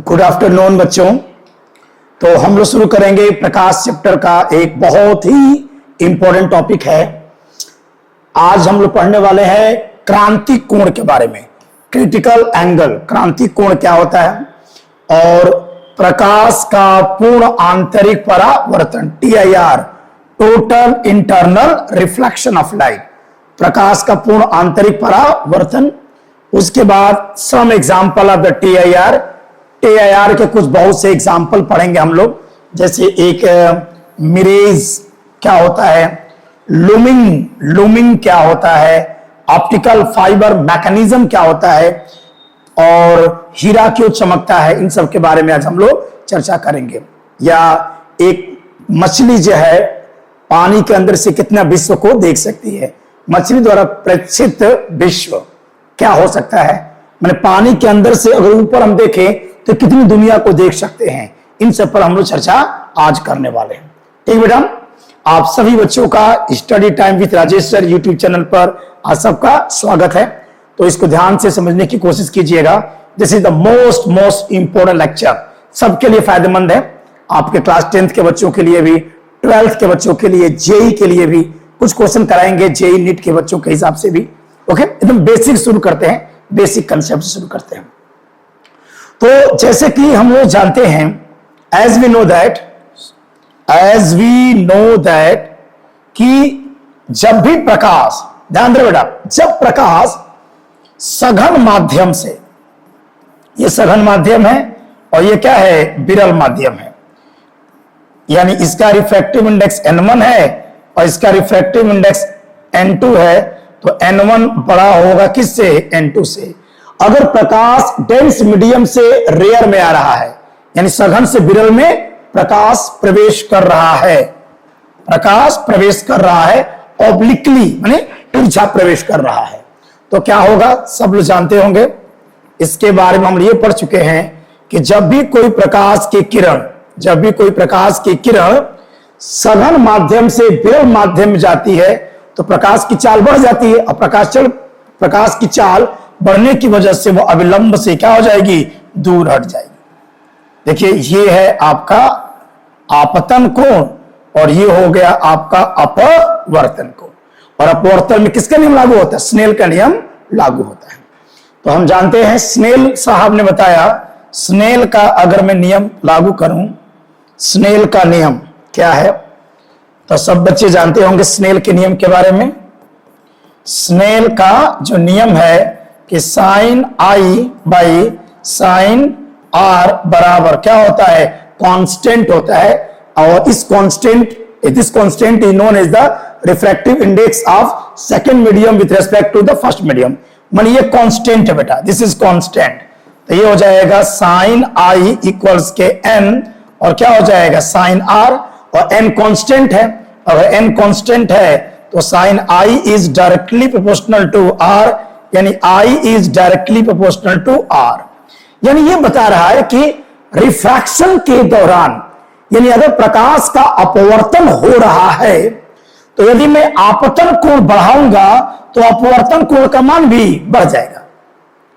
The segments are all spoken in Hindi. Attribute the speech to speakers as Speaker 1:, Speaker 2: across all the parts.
Speaker 1: गुड आफ्टरनून बच्चों। तो हम लोग शुरू करेंगे प्रकाश चैप्टर का एक बहुत ही इंपॉर्टेंट टॉपिक है। आज हम लोग पढ़ने वाले हैं क्रांति कोण के बारे में। क्रिटिकल एंगल, क्रांति कोण क्या होता है और प्रकाश का पूर्ण आंतरिक परावर्तन TIR, total internal reflection of light, प्रकाश का पूर्ण आंतरिक परावर्तन। उसके बाद some example of the TIR के कुछ बहुत से एग्जाम्पल पढ़ेंगे हम लोग, जैसे एक मिरेज क्या होता है, लूमिंग क्या होता है, ऑप्टिकल फाइबर मैकेनिज्म क्या होता है और हीरा क्यों चमकता है, इन सब के बारे में आज हम लोग चर्चा करेंगे। या एक मछली जो है पानी के अंदर से कितना विश्व को देख सकती है, मछली द्वारा प्रेक्षित विश्व क्या हो सकता है, मैंने पानी के अंदर से अगर ऊपर हम देखें तो कितनी दुनिया को देख सकते हैं। इन सब पर हम लोग चर्चा आज करने वाले हैं। ठीक बेटा, आप सभी बच्चों का study time with Rajesh sir YouTube channel पर आप सबका स्वागत है। तो इसको ध्यान से समझने की कोशिश कीजिएगा। This is the most important lecture, सबके लिए फायदेमंद है। आपके क्लास 10th के बच्चों के लिए भी, 12th के बच्चों के लिए, जेई के लिए भी कुछ क्वेश्चन कराएंगे, जेई नीट के बच्चों के हिसाब से भी। ओके, एकदम बेसिक शुरू करते हैं, बेसिक कंसेप्ट शुरू करते हैं। तो जैसे कि हम लोग जानते हैं, एज वी नो दैट कि जब भी प्रकाश, ध्यान दे बेटा, जब प्रकाश सघन माध्यम से, ये सघन माध्यम है और ये क्या है, विरल माध्यम है, यानी इसका रिफ्रैक्टिव इंडेक्स N1 है और इसका रिफ्रैक्टिव इंडेक्स N2 है, तो N1 बड़ा होगा किससे, N2 से। अगर प्रकाश डेंस मीडियम से रेयर में आ रहा है, यानी सघन से विरल में प्रकाश प्रवेश कर रहा है, प्रकाश प्रवेश कर रहा है, ऑब्लिकली माने तिरछा प्रवेश कर रहा है, तो क्या होगा, सब लोग जानते होंगे। इसके बारे में हम ये पढ़ चुके हैं कि जब भी कोई प्रकाश की किरण सघन माध्यम से विरल माध्यम में जाती है तो प्रकाश की चाल बढ़ जाती है और प्रकाश की चाल बढ़ने की वजह से वो अविलंब से क्या हो जाएगी, दूर हट जाएगी। देखिए, ये है आपका आपतन कोण और ये हो गया आपका अपवर्तन कोण। और अपवर्तन में किसका नियम लागू होता है, स्नेल का नियम लागू होता है। तो हम जानते हैं, स्नेल साहब ने बताया, स्नेल का अगर मैं नियम लागू करूं, स्नेल का नियम क्या है, तो सब बच्चे जानते होंगे स्नेल के नियम के बारे में। स्नेल का जो नियम है कि sine I by sine R बराबर क्या होता है, कांस्टेंट होता है। और this constant is known as the refractive index of second medium with respect to the first medium. माने ये कांस्टेंट है बेटा, दिस इज कांस्टेंट। तो ये हो जाएगा साइन I इक्वल्स के n और क्या हो जाएगा, साइन R, और n कांस्टेंट है। अगर n कांस्टेंट है तो sine I is directly proportional to R, यानी I is directly proportional to R। यानी ये बता रहा है कि रिफ्रैक्शन के दौरान, यानी अगर प्रकाश का अपवर्तन हो रहा है तो यदि मैं आपतन कोण बढ़ाऊंगा तो अपवर्तन कोण का मान भी बढ़ जाएगा।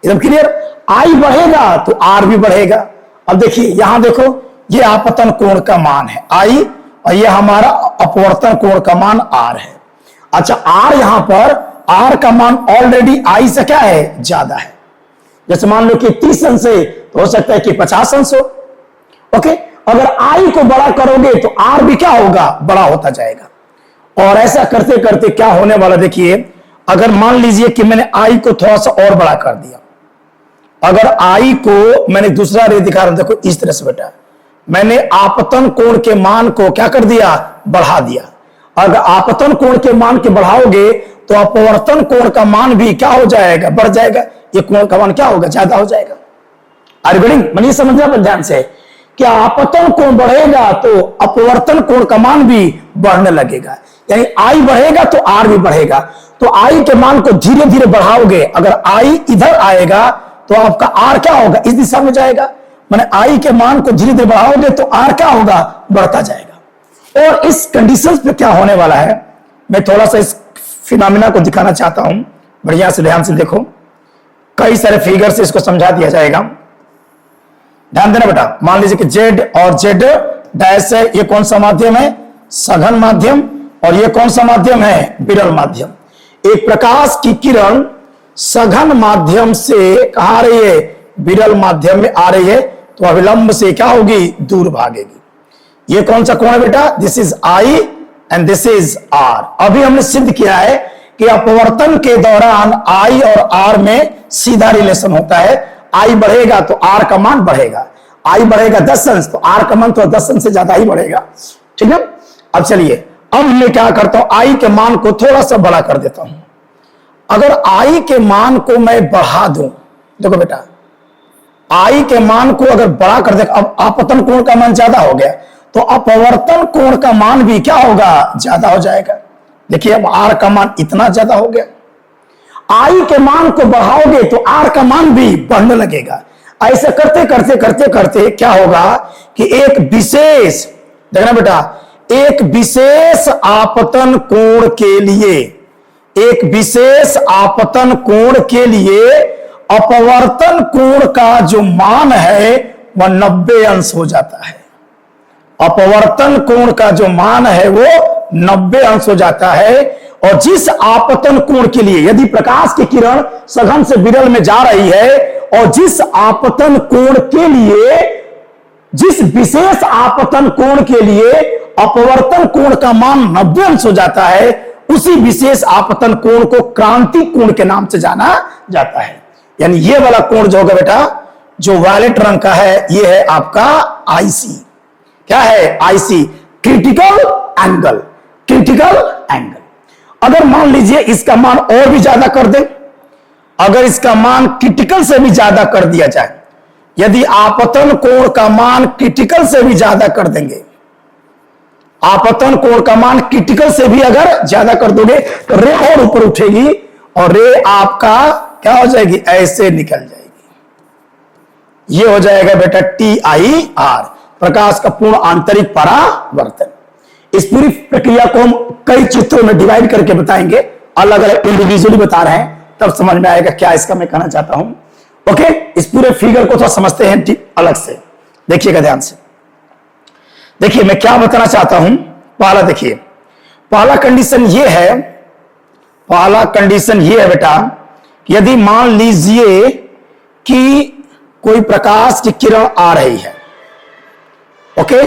Speaker 1: एकदम क्लियर, I बढ़ेगा तो R भी बढ़ेगा। अब देखिए, यहां देखो, ये आपतन कोण का मान है I और ये हमारा अपवर्तन कोण का मान R है। अच्छा, R यहां पर, R का मान ऑलरेडी I से क्या है, ज्यादा है। जैसे मान लो कि 30 अंश है तो हो सकता है कि 50 अंश हो। ओके, अगर I को बड़ा करोगे तो R भी क्या होगा, बड़ा होता जाएगा। और ऐसा करते करते क्या होने वाला, देखिए, अगर मान लीजिए कि मैंने I को थोड़ा सा और बड़ा कर दिया, अगर I को मैंने दूसरा रे दिखा रहा हूं, देखो इस तरह से बेटा, मैंने आपतन कोण के मान को क्या कर दिया, बढ़ा दिया। अगर आपतन कोण के मान के बढ़ाओगे तो अपवर्तन कोण का मान भी क्या हो जाएगा, बढ़ जाएगा। ये कोण का मान क्या होगा, ज्यादा हो जाएगा। मानिए समझना पर ध्यान से, कि आपतन कोण बढ़ेगा तो अपवर्तन कोण का मान भी बढ़ने लगेगा, यानी I बढ़ेगा तो R भी बढ़ेगा। तो I के मान को धीरे धीरे बढ़ाओगे, अगर I इधर आएगा तो आपका R क्या होगा, इस दिशा में जाएगा। माने I के मान को धीरे धीरे बढ़ाओगे तो R क्या होगा, बढ़ता जाएगा। और इस कंडीशंस पे क्या होने वाला है, मैं थोड़ा सा इस फिनोमेना को दिखाना चाहता हूं, बढ़िया से ध्यान से देखो, कई सारे फिगर से इसको समझा दिया जाएगा। ध्यान देना बेटा, मान लीजिए कि जेड और जेड डैश है, ये कौन सा माध्यम है? सघन माध्यम। और ये कौन सा माध्यम है? विरल माध्यम। एक प्रकाश की किरण सघन माध्यम से कहां आ रही है? विरल माध्यम में आ रही है, तो अविलंब से क्या होगी? दूर भागेगी। ये कौन सा कोण है बेटा? This is I and this is R. अभी हमने सिद्ध किया है कि अपवर्तन के दौरान आई और आर में सीधा रिलेशन होता है। आई बढ़ेगा तो आर का मान बढ़ेगा, आई बढ़ेगा 10 अंश तो आर का मान तो 10 अंश से ज्यादा ही बढ़ेगा। ठीक है, अब चलिए, अब मैं क्या करता हूं, आई के मान को थोड़ा सा बड़ा कर देता हूं। अगर आई के मान को मैं बढ़ा दूं, देखो बेटा, आई के मान को अगर बड़ा कर दे, अब आपतन कोण का मान ज्यादा हो गया तो अपवर्तन कोण का मान भी क्या होगा? ज्यादा हो जाएगा। देखिए, अब आर का मान इतना ज्यादा हो गया, आई के मान को बढ़ाओगे तो आर का मान भी बढ़ने लगेगा। ऐसे करते करते करते करते क्या होगा कि एक विशेष, देखना बेटा, एक विशेष आपतन कोण के लिए, एक विशेष आपतन कोण के लिए अपवर्तन कोण का जो मान है वह 90 अंश हो जाता है। अपवर्तन कोण का जो मान है वो 90 अंश हो जाता है। और जिस आपतन कोण के लिए, यदि प्रकाश की किरण सघन से विरल में जा रही है और जिस आपतन कोण के लिए, जिस विशेष आपतन कोण के लिए अपवर्तन कोण का मान 90 अंश हो जाता है, उसी विशेष आपतन कोण को क्रांतिक कोण के नाम से जाना जाता है। यानी ये वाला कोण जो होगा बेटा, जो वायलेट रंग का है, ये है आपका आईसी। क्या है? IC, critical angle. Critical angle. अगर मान लीजिए इसका मान और भी ज्यादा कर दे, अगर इसका मान क्रिटिकल से भी ज्यादा कर दिया जाए, यदि आपतन कोण का मान क्रिटिकल से भी ज्यादा कर देंगे, आपतन कोण का मान क्रिटिकल से भी अगर ज्यादा कर दोगे तो रे और ऊपर उठेगी और रे आपका क्या हो जाएगी? ऐसे निकल जाएगी। ये हो जाएगा बेटा TIR, प्रकाश का पूर्ण आंतरिक परावर्तन। इस पूरी प्रक्रिया को हम कई चित्रों में डिवाइड करके बताएंगे, अलग अलग इंडिविजुअली बता रहे हैं, तब समझ में आएगा क्या इसका मैं कहना चाहता हूं। ओके, इस पूरे फिगर को थोड़ा समझते हैं ठीक अलग से, देखिएगा ध्यान से। देखिए मैं क्या बताना चाहता हूं। पहला देखिए, पहला कंडीशन ये है, पहला कंडीशन ये है बेटा, यदि मान लीजिए कि कोई प्रकाश की किरण आ रही है, ओके,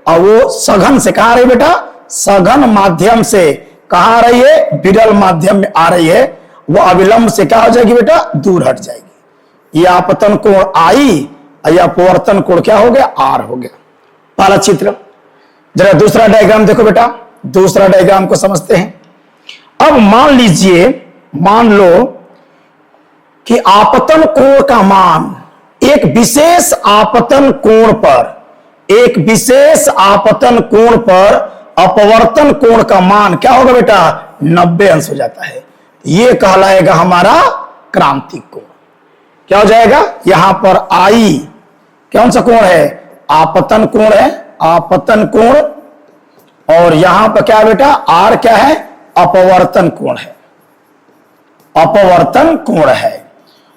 Speaker 1: और वो सघन से कहां आ रही है बेटा? सघन माध्यम से कहां आ रही है? विरल माध्यम में आ रही है। वो अविलंब से क्या हो जाएगी बेटा? दूर हट जाएगी। ये आपतन कोण आई और यह अपवर्तन कोण क्या हो गया? आर हो गया। पहला चित्र। जरा दूसरा डायग्राम देखो बेटा, दूसरा डायग्राम को समझते हैं। अब मान लीजिए, मान लो कि आपतन कोण का मान एक विशेष आपतन कोण पर, एक विशेष आपतन कोण पर अपवर्तन कोण का मान क्या होगा बेटा? 90 अंश हो जाता है। यह कहलाएगा हमारा क्रांतिक कोण। क्या हो जाएगा? यहां पर आई कौन सा कोण है? आपतन कोण है, आपतन कोण। और यहां पर क्या है बेटा? आर क्या है? अपवर्तन कोण है, अपवर्तन कोण है।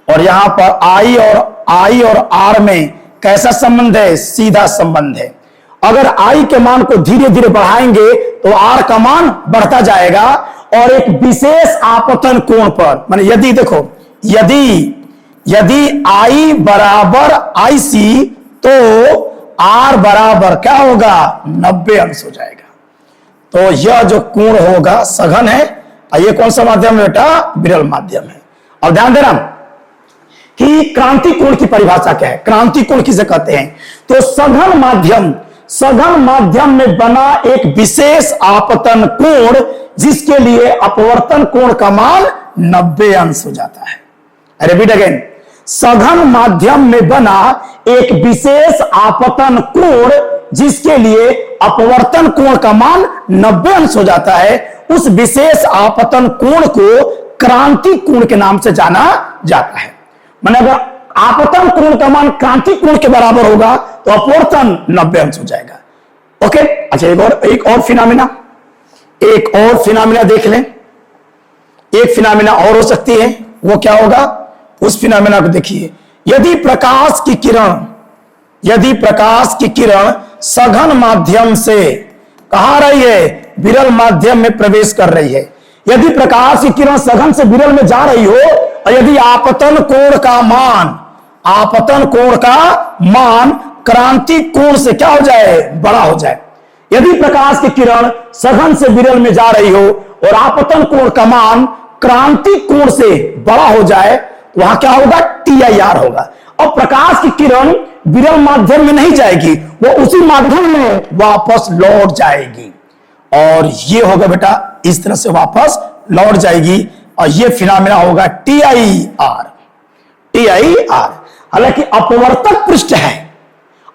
Speaker 1: और यहां पर आई और आर में कैसा संबंध है? सीधा संबंध है। अगर आई के मान को धीरे धीरे बढ़ाएंगे तो आर का मान बढ़ता जाएगा। और एक विशेष आपतन कोण पर, माने यदि देखो, यदि आई बराबर आईसी तो आर बराबर क्या होगा? 90 अंश हो जाएगा। तो यह जो कोण होगा सघन है, और ये कौन सा माध्यम है बेटा? विरल माध्यम है। अब ध्यान देना कि क्रांतिक कोण की परिभाषा क्या है, क्रांतिक कोण किसे कहते हैं? तो सघन माध्यम में बना एक विशेष आपतन कोण जिसके लिए अपवर्तन कोण का मान 90 अंश हो जाता है। रिपीट अगेन, सघन माध्यम में बना एक विशेष आपतन कोण जिसके लिए अपवर्तन कोण का मान 90 अंश हो जाता है, उस विशेष आपतन कोण को क्रांतिक कोण के नाम से जाना जाता है। माने अगर आपतन कोण का मान क्रांतिक कोण के बराबर होगा तो अपवर्तन 90 अंश हो जाएगा। ओके, अच्छा एक और फिनोमिना देख लें। एक फिनोमिना और हो सकती है, वो क्या होगा? उस फिनोमिना को देखिए। यदि प्रकाश की किरण यदि प्रकाश की किरण सघन माध्यम से कहां रही है, विरल माध्यम में प्रवेश कर रही है। यदि प्रकाश की किरण सघन से विरल में जा रही हो और यदि आपतन कोण का मान क्रांति कोण से क्या हो जाए, बड़ा हो जाए। यदि प्रकाश की किरण सघन से विरल में जा रही हो और आपतन कोण का मान क्रांति कोण से बड़ा हो जाए तो वहां क्या होगा, TIR होगा। और प्रकाश की किरण विरल माध्यम में नहीं जाएगी, वो उसी माध्यम में वापस लौट जाएगी और ये होगा बेटा इस तरह से वापस लौट जाएगी और ये फिनोमेना होगा TIR। हालांकि अपवर्तक पृष्ठ है,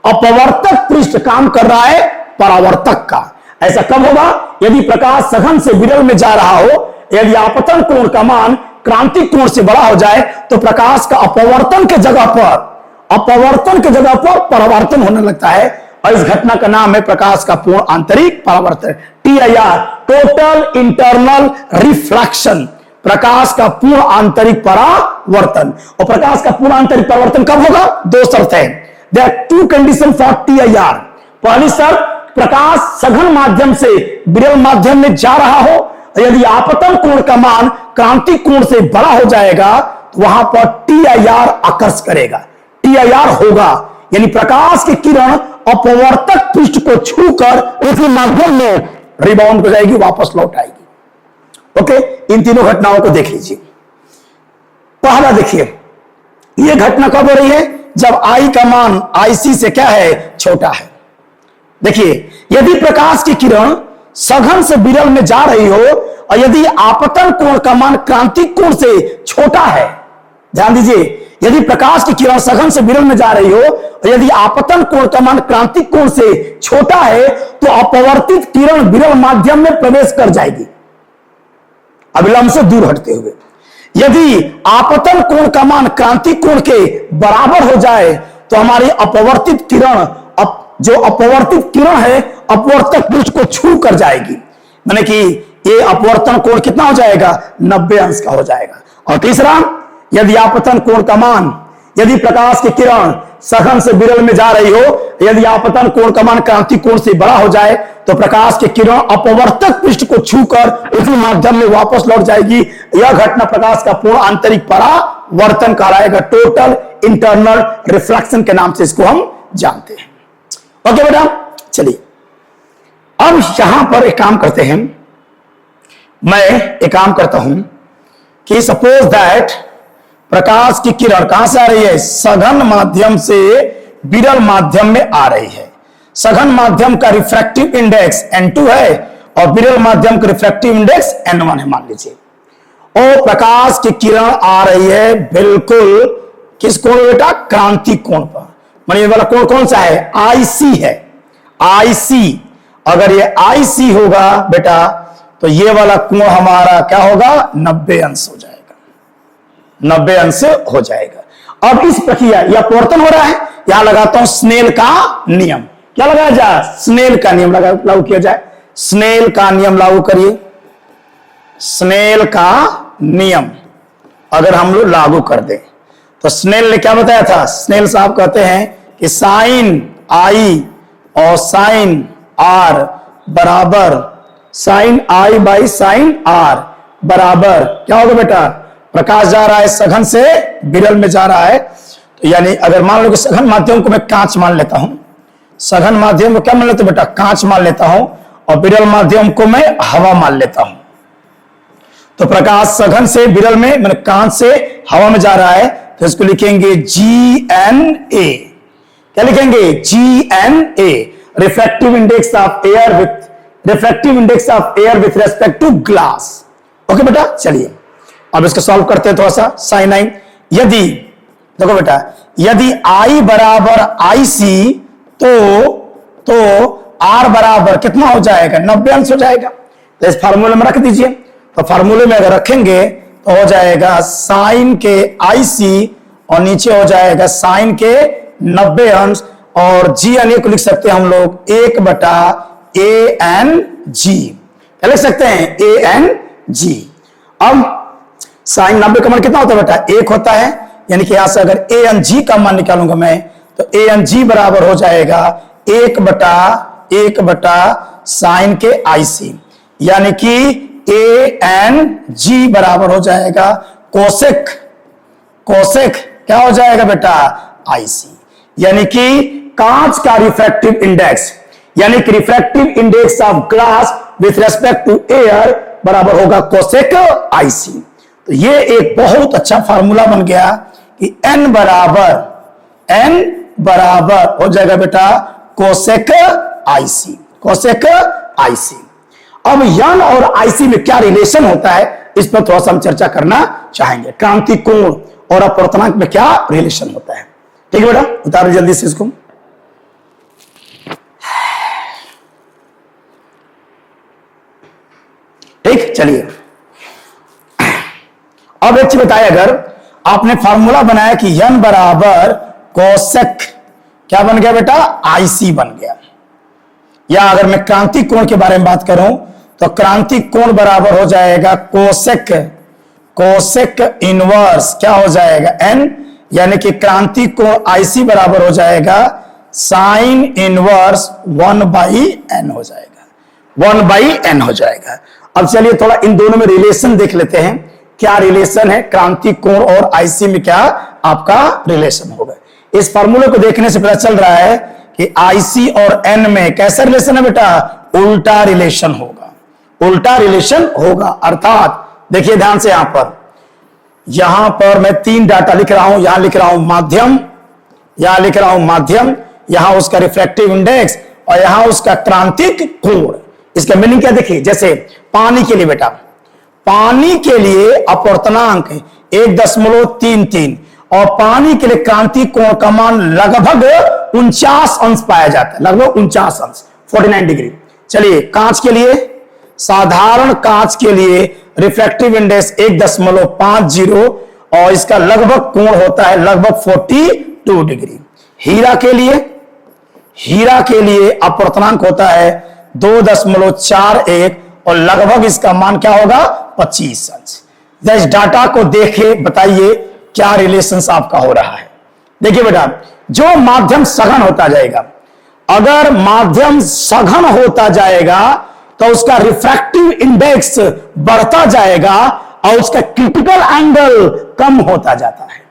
Speaker 1: अपवर्तक पृष्ठ काम कर रहा है परावर्तक का। ऐसा कब होगा, यदि प्रकाश सघन से विरल में जा रहा हो, यदि आपतन कोण का मान क्रांतिक कोण से बड़ा हो जाए तो प्रकाश का अपवर्तन के जगह पर परावर्तन होने लगता है और इस घटना का नाम है प्रकाश का पूर्ण आंतरिक परावर्तन, TIR, टोटल इंटरनल रिफ्लेक्शन। प्रकाश का पूर्ण आंतरिक परावर्तन। और प्रकाश का पूर्ण आंतरिक परावर्तन कब होगा, दो शर्त है। There are two condition for TIR। पहली शर्त, प्रकाश सघन माध्यम से विरल माध्यम में जा रहा हो, यदि आपतन कोण का मान क्रांतिक कोण से बड़ा हो जाएगा तो वहां पर TIR आकर्ष करेगा, TIR होगा, यानी प्रकाश की किरण अपवर्तक पृष्ठ को छूकर उसी माध्यम में रिबाउंड हो जाएगी, वापस लौट आएगी। ओके, इन तीनों घटनाओं को देख लीजिए। पहला देखिए, यह घटना कब हो रही है, जब I का मान IC से क्या है, छोटा है। देखिए, यदि प्रकाश की किरण सघन से विरल में जा रही हो और यदि आपतन कोण का मान क्रांतिक कोण से छोटा है, ध्यान दीजिए, यदि प्रकाश की किरण सघन से विरल में जा रही हो और यदि आपतन कोण का मान क्रांतिक कोण से छोटा है तो अपवर्तित किरण विरल माध्यम में प्रवेश कर जाएगी अविलंब से दूर हटते हुए। यदि आपतन कोण का मान क्रांतिक कोण के बराबर हो जाए तो हमारी अपवर्तित किरण, जो अपवर्तित किरण है, अपवर्तक पृष्ठ को छू कर जाएगी, माने कि ये अपवर्तन कोण कितना हो जाएगा, 90 अंश का हो जाएगा। और तीसरा, यदि आपतन कोण का मान, यदि प्रकाश की किरण सघन से विरल में जा रही हो, यदि आपतन कोण का मान क्रांतिक कोण से बड़ा हो जाए तो प्रकाश की किरण अपवर्तक पृष्ठ को छूकर उसी माध्यम में वापस लौट जाएगी। यह घटना प्रकाश का पूर्ण आंतरिक परावर्तन कहलाएगा, टोटल इंटरनल रिफ्लेक्शन के नाम से इसको हम जानते हैं। ओके बेटा, चलिए अब यहां पर एक काम करते हैं, मैं एक काम करता हूं कि सपोज दैट प्रकाश की किरण कहां से आ रही है, सघन माध्यम से विरल माध्यम में आ रही है। सघन माध्यम का रिफ्रैक्टिव इंडेक्स N2 है और विरल माध्यम का रिफ्रैक्टिव इंडेक्स N1 है, मान लीजिए। और प्रकाश की किरण आ रही है बिल्कुल किस कोण बेटा, क्रांतिक कोण पर। मानिए वाला कोण कौन सा है, IC है, IC। अगर ये IC होगा बेटा तो ये वाला कोण हमारा क्या होगा, 90 अंश हो जाएगा, 90 अंश हो जाएगा। अब इस प्रक्रिया, यह अपवर्तन हो रहा है, यहां लगाता हूं स्नेल का नियम। क्या लगाया जाए, स्नेल का नियम लागू किया जाए। स्नेल का नियम लागू करिए। स्नेल का नियम अगर हम लोग लागू कर दें तो स्नेल ने क्या बताया था, स्नेल साहब कहते हैं कि साइन I और साइन R बराबर sine I by sine R बराबर क्या होगा बेटा, प्रकाश जा रहा है सघन से विरल में जा रहा है, तो यानी अगर मान लो कि सघन माध्यम को मैं कांच मान लेता हूं, सघन माध्यम को क्या मान लेता हूं बेटा, कांच मान लेता हूं, और विरल माध्यम को मैं हवा मान लेता हूं। तो प्रकाश सघन से विरल में, मैंने कांच से हवा में जा रहा है, तो इसको लिखेंगे GNA। क्या लिखेंगे, GNA, refractive index of air with, refractive index of air with respect to glass. Okay बेटा, चलिए अब इसको सॉल्व करते हैं थोड़ा सा। साइन आई, यदि देखो बेटा, यदि I बराबर IC तो R बराबर कितना हो जाएगा, 90 अंश हो जाएगा। तो इस फार्मूले में रख दीजिए। तो फार्मूले में अगर रखेंगे तो हो जाएगा साइन के IC और नीचे हो जाएगा साइन के 90 अंश, और GNA को लिख सकते हैं हम लोग 1/ANG। क्या लिख सकते हैं, ANG। अब साइन 90 का मान कितना होता है बेटा, 1 होता है, यानी कि यहां से अगर ANG का मान निकालूंगा मैं तो ए एन जी बराबर हो जाएगा 1/1 साइन के आईसी, यानी कि ए एन जी बराबर हो जाएगा कोसेक क्या हो जाएगा बेटा, आईसी। यानी कि कांच का रिफ्रैक्टिव इंडेक्स, यानी कि refractive index of glass with respect to air बराबर होगा कोसेक आईसी। तो ये एक बहुत अच्छा फार्मूला बन गया कि n बराबर हो जाएगा बेटा कोसेक आईसी। अब यन और आईसी में क्या रिलेशन होता है, इस पर थोड़ा सा हम चर्चा करना चाहेंगे। क्रांति कोण और अपवर्तनांक में क्या रिलेशन होता है। ठीक है बेटा, उतारो जल्दी से इसको। ठीक, चलिए अब एक चीज बताया, अगर आपने फॉर्मूला बनाया कि n बराबर कोसेक क्या बन गया बेटा, आईसी बन गया। या अगर मैं क्रांति कोण के बारे में बात करूं तो क्रांति कोण बराबर हो जाएगा कोसेक इनवर्स क्या हो जाएगा n, यानी कि क्रांति कोण आईसी बराबर हो जाएगा साइन इनवर्स 1/n हो जाएगा, 1/n हो जाएगा। अब चलिए थोड़ा इन दोनों में रिलेशन देख लेते हैं, क्या रिलेशन है क्रांति कोण और आईसी में, क्या आपका रिलेशन होगा। इस फार्मूले को देखने से पता चल रहा है कि आईसी और एन में कैसा रिलेशन है बेटा, उल्टा रिलेशन होगा। अर्थात देखिए ध्यान से, यहां पर मैं 3 डाटा लिख रहा हूं, यहां लिख रहा हूं माध्यम, यहां उसका रिफ्रैक्टिव इंडेक्स और यहां उसका क्रांतिक कोण। इसका मीनिंग क्या देखिए, जैसे पानी के लिए बेटा, पानी के लिए अपवर्तनांक 1.33 और पानी के लिए क्रांति कोण का मान लगभग 49 अंश पाया जाता है, लगभग 49 अंश 49 डिग्री। चलिए कांच के लिए, साधारण कांच के लिए रिफ्रैक्टिव इंडेक्स 1.50 और इसका लगभग कोण होता है लगभग 42 डिग्री। हीरा के लिए अपवर्तनांक होता है 2.41 और लगभग इसका मान क्या होगा 25 अंश। इस डाटा को देखे बताइए क्या रिलेशंस आपका हो रहा है। देखिए बेटा, जो माध्यम सघन होता जाएगा, अगर माध्यम सघन होता जाएगा तो उसका रिफ्रैक्टिव इंडेक्स बढ़ता जाएगा और उसका क्रिटिकल एंगल कम होता जाता है।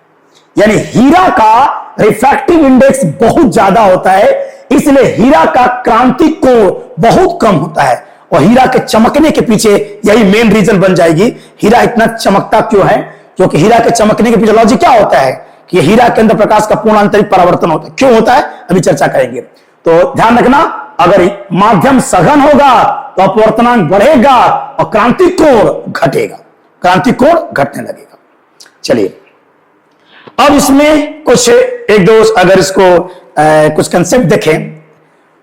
Speaker 1: यानी हीरा का रिफ्रैक्टिव इंडेक्स बहुत ज्यादा होता है, इसलिए हीरा का क्रांति कोण बहुत कम होता है। और हीरा के चमकने के पीछे यही मेन रीजन बन जाएगी, हीरा इतना चमकता क्यों है, क्योंकि हीरा के चमकने के पीछे लॉजिक क्या होता है कि हीरा के अंदर प्रकाश का पूर्ण आंतरिक परावर्तन होता है। क्यों होता है अभी चर्चा करेंगे। तो ध्यान रखना, अगर माध्यम सघन होगा तो अपवर्तनांक बढ़ेगा और क्रांति कोण घटेगा, क्रांति कोण घटने लगेगा। चलिए अब इसमें कुछ एक दो अगर इसको कुछ कंसेप्ट देखें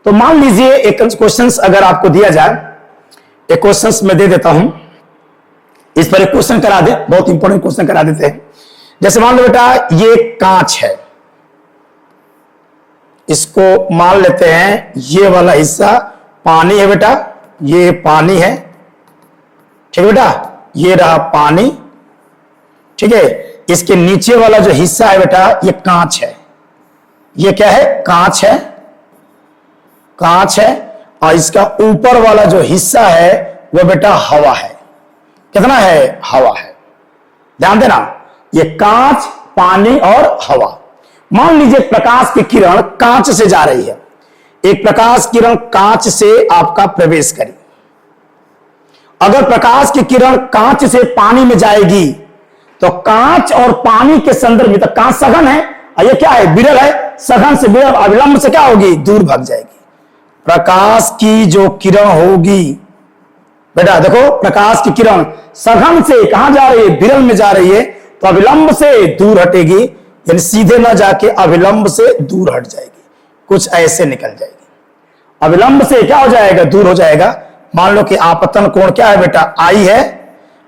Speaker 1: तो मान लीजिए एक क्वेश्चंस अगर आपको दिया जाए, एक क्वेश्चंस मैं दे देता हूं, इस पर एक क्वेश्चन करा दे, बहुत इंपॉर्टेंट क्वेश्चन करा देते हैं। जैसे मान लो बेटा ये कांच है, इसको मान लेते हैं ये वाला हिस्सा पानी है बेटा, ये पानी है, ठीक है बेटा, ये रहा पानी, ठीक है। इसके नीचे वाला जो हिस्सा है बेटा ये कांच है, ये क्या है कांच है और इसका ऊपर वाला जो हिस्सा है वो बेटा हवा है। कितना है, हवा है। ध्यान देना, ये कांच, पानी और हवा। मान लीजिए प्रकाश की किरण कांच से जा रही है, एक प्रकाश किरण कांच से आपका प्रवेश करी। अगर प्रकाश की किरण कांच से पानी में जाएगी तो कांच और पानी के संदर्भ में, तो कांच सघन है और ये क्या है विरल है, सघन से विरल अविलंब से क्या होगी, दूर भाग जाएगी। प्रकाश की जो किरण होगी बेटा, देखो प्रकाश की किरण सघन से कहां जा रही है, विरल में जा रही है, तो अविलंब से दूर हटेगी, यानी सीधे ना जाके अविलंब से दूर हट जाएगी, कुछ ऐसे निकल जाएगी। अविलंब से क्या हो जाएगा, दूर हो जाएगा। मान लो कि आपतन कोण क्या है बेटा, आई है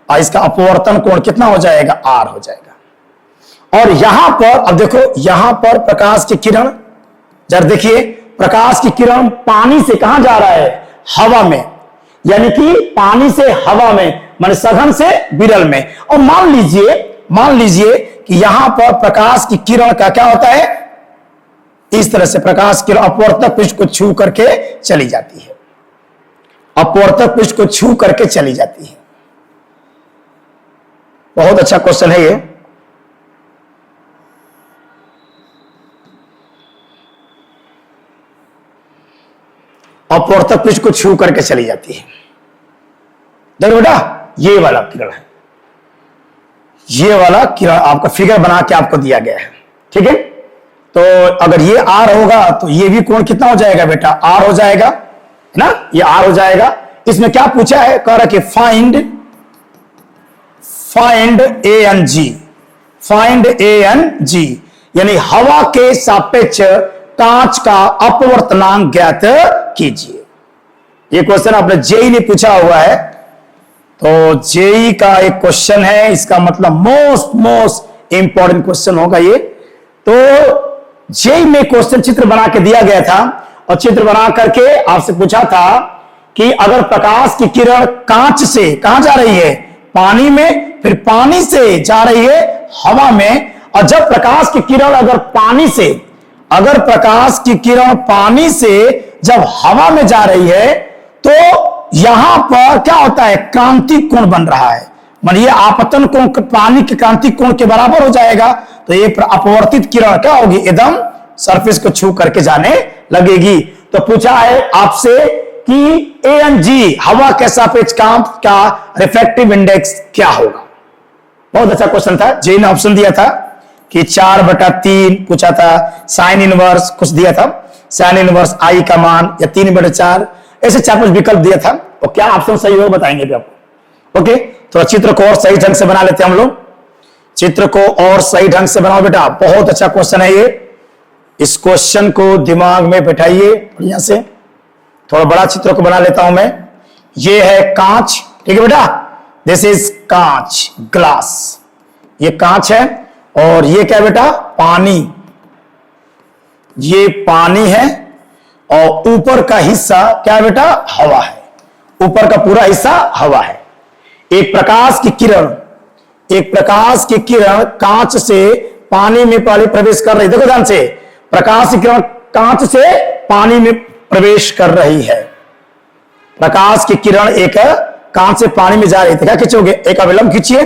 Speaker 1: और इसका अपवर्तन कोण कितना हो जाएगा, आर हो जाएगा। और यहां पर अब देखो, यहां पर प्रकाश की किरण, जरा देखिए प्रकाश की किरण पानी से कहां जा रहा है, हवा में, यानी कि पानी से हवा में, माने सघन से विरल में। और मान लीजिए कि यहां पर प्रकाश की किरण का क्या होता है, इस तरह से प्रकाश किरण अपवर्तक पृष्ठ को छू करके चली जाती है, अपवर्तक पृष्ठ को छू करके चली जाती है। बहुत अच्छा क्वेश्चन है ये। अपवर्तक पृष्ठ को छू करके चली जाती है। देखो बेटा, ये वाला किरण है, ये वाला किरण आपका फिगर बना के आपको दिया गया है, ठीक है। तो अगर ये आर होगा तो ये भी कोण कितना हो जाएगा बेटा, आर हो जाएगा, है ना, ये आर हो जाएगा। इसमें क्या पूछा है, कह रहा कि find A N G, find A N G, यानी हवा के सापेक्ष कांच का अपवर्तनांक ज्ञात कीजिए। ये क्वेश्चन आपने जेई ने पूछा हुआ है, तो जेई का एक क्वेश्चन है, इसका मतलब मोस्ट इंपॉर्टेंट क्वेश्चन होगा ये। तो जेई में क्वेश्चन चित्र बना के दिया गया था, और चित्र बना करके आपसे पूछा था कि अगर प्रकाश की किरण कांच से कहां जा रही है, पानी में, फिर पानी से जा रही है हवा में, और जब प्रकाश की किरण अगर प्रकाश की किरण पानी से जब हवा में जा रही है, तो यहां पर क्या होता है, क्रांतिक कोण बन रहा है, मानिए आपतन कोण पानी के क्रांतिक कोण के बराबर हो जाएगा। तो ये अपवर्तित किरण क्या होगी, एकदम सरफेस को छू करके जाने लगेगी। तो पूछा है आपसे कि एएनजी हवा के सापेक्ष कांच का रिफ्रैक्टिव इंडेक्स क्या होगा। बहुत अच्छा क्वेश्चन था, जेई ने ऑप्शन दिया था कि 4/3 पूछा था, साइन इनवर्स कुछ दिया था, साइन इनवर्स आई का मान, या 3/4, ऐसे 4-5 विकल्प दिया था। और क्या ऑप्शन सही हो बताएंगे भी आपको। ओके, तो चित्र को और सही ढंग से बना लेते हैं हम लोग, चित्र को और सही ढंग से बनाओ बेटा। बहुत अच्छा क्वेश्चन है ये, इस क्वेश्चन को दिमाग में बैठाइए बढ़िया से। थोड़ा बड़ा चित्र को बना लेता हूं मैं। ये है कांच, ठीक है बेटा, दिस इज कांच, ग्लास, ये कांच है, और ये क्या बेटा, पानी, ये पानी है, और ऊपर का हिस्सा क्या है बेटा, हवा है, ऊपर का पूरा हिस्सा हवा है। एक प्रकाश की किरण कांच से पानी में पहले प्रवेश कर रही, देखो ध्यान से, प्रकाश की किरण कांच से पानी में प्रवेश कर रही है। प्रकाश की किरण एक कांच से पानी में जा रही है, क्या खींचोगे, एक अभिलंब खींचिए,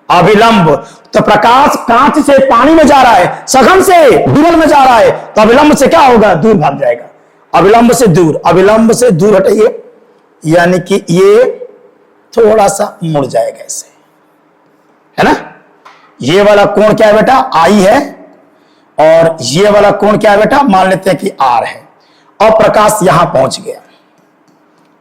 Speaker 1: अभिलंब। तो प्रकाश कांच से पानी में जा रहा है, सघन से विरल में जा रहा है, तो अभिलंब से क्या होगा, दूर भाग जाएगा, अभिलंब से दूर हटाइए, यानी कि ये थोड़ा सा मुड़ जाएगा ऐसे, है ना। ये वाला कोण क्या है बेटा, आई है, और ये वाला कोण क्या है बेटा, मान लेते हैं कि आर है। अब प्रकाश यहां पहुंच गया।